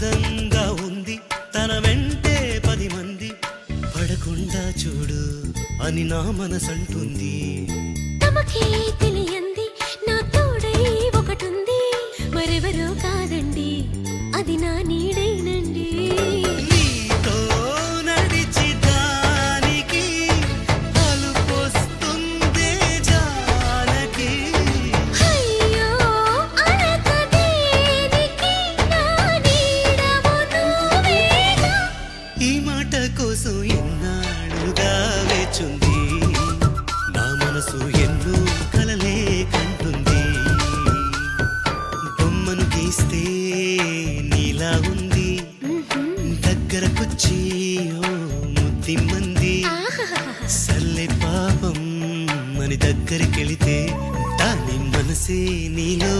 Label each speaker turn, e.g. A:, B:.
A: అందంగా ఉంది తన వెంటే 10 మంది పడకుండా చూడు అని నా మనసంటుంది.
B: తమకే తెలియంది నా తోడై ఒకటుంది మరెవరో కాదండి అది నా నీడైనండి.
A: నీతో నడిచి దానికి అలుపొస్తుందే జానకి.
B: అయ్యో అనక దేనికి నా నీడవు నువ్వేగా.
A: ఈ మాట కోసం ఎన్నాళ్ళుగా వేచుంది నా మనసు ఎన్నో కలలే కంటుంది. బొమ్మను గీస్తే నీలా ఉంది దగ్గరకొచ్చి ఓ ముద్దిమ్మంది. సల్లె పాపం అని దగ్గరికెళితే దాని మనసే నీలో